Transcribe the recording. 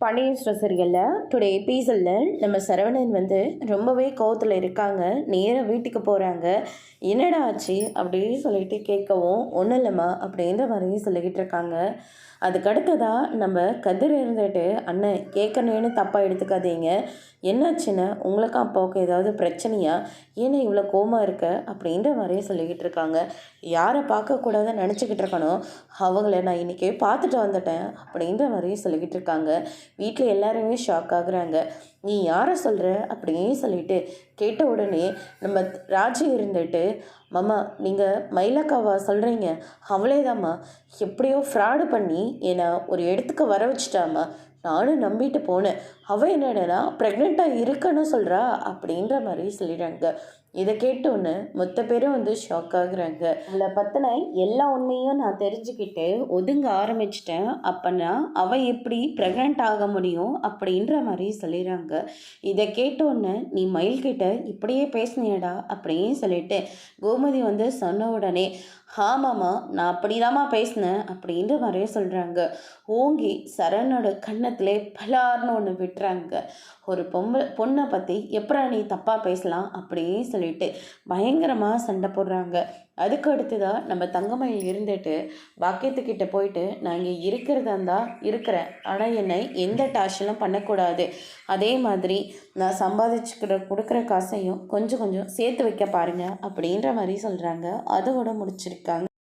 பன்னீர் சீரியலில் டுடே எபிசோடில் நம்ம சரவணன் ரொம்பவே கோவத்தில் இருக்காங்க. நேராக வீட்டுக்கு போகிறாங்க. என்னடா ஆச்சு அப்படின்னு சொல்லிட்டு கேட்கவும், ஒன்றும் இல்லைம்மா அப்படின்ற மாதிரி சொல்லிக்கிட்டு இருக்காங்க. அதுக்கடுத்ததாக நம்ம கதிர் இருந்துட்டு, அண்ணன் கேட்கணுன்னு தப்பாக எடுத்துக்காதீங்க, என்னாச்சுன்னு உங்களுக்கும் அப்பாவுக்கு ஏதாவது பிரச்சனையா, ஏன்னா இவ்வளோ கோவமாக இருக்க அப்படின்ற மாதிரியே சொல்லிக்கிட்டு இருக்காங்க. யாரை பார்க்கக்கூடாதுன்னு நினச்சிக்கிட்டு இருக்கணும், அவங்கள நான் இன்றைக்கி பார்த்துட்டு வந்துட்டேன் அப்படின்ற மாதிரியே சொல்லிக்கிட்டு இருக்காங்க. வீட்டில் எல்லாருமே ஷாக் ஆகுறாங்க. நீ யாரை சொல்கிற அப்படின்னு சொல்லிட்டு கேட்ட உடனே நம்ம ராஜி இருந்துட்டு, மாமா நீங்கள் மயிலக்காவா சொல்கிறீங்க, அவளேதாம்மா எப்படியோ ஃப்ராடு பண்ணி என்னை ஒரு இடத்துக்கு வர வச்சுட்டாம்மா, நானும் நம்பிட்டு போனேன், அவள் என்னடனா ப்ரெக்னெண்ட்டாக இருக்குன்னு சொல்கிறா அப்படின்ற மாதிரி சொல்லிடுறாங்க. இதை கேட்டோன்னு மொத்த பேரும் ஷாக் ஆகுறாங்க. அவளை பற்றின எல்லா உண்மையும் நான் தெரிஞ்சுக்கிட்டு ஒதுங்க ஆரம்பிச்சிட்டேன், அப்போனா அவள் எப்படி ப்ரெக்னென்ட் ஆக முடியும் அப்படின்ற மாதிரி சொல்லிடுறாங்க. இதை கேட்டோன்னு நீ மயில்கிட்ட இப்படியே பேசினியடா அப்படின்னு சொல்லிட்டு கோமதி சொன்ன உடனே, ஆமாம்மா நான் அப்படிதாம்மா பேசினேன் அப்படின்ற மாதிரியே சொல்கிறாங்க. ஓங்கி சரணோட கன்னத்திலே பலார்னு ஒன்று விட்டுறாங்க. ஒரு பொண்ணை பற்றி எப்படா நீ தப்பாக பேசலாம் அப்படின்னு சொல்லிட்டு பயங்கரமாக சண்டை போடுறாங்க. அதுக்கு அடுத்ததாக நம்ம தங்கமயில் இருந்துட்டு பாக்கியத்துக்கிட்ட போயிட்டு, நான் இங்கே இருக்கிறதா இருந்தால் இருக்கிறேன், ஆனால் என்னை எந்த டார்ச்சரும் பண்ணக்கூடாது, அதே மாதிரி நான் கொடுக்குற காசையும் கொஞ்சம் கொஞ்சம் சேர்த்து வைக்க பாருங்கள் அப்படின்ற மாதிரி சொல்கிறாங்க. அதோட முடிச்சிருக்காங்க.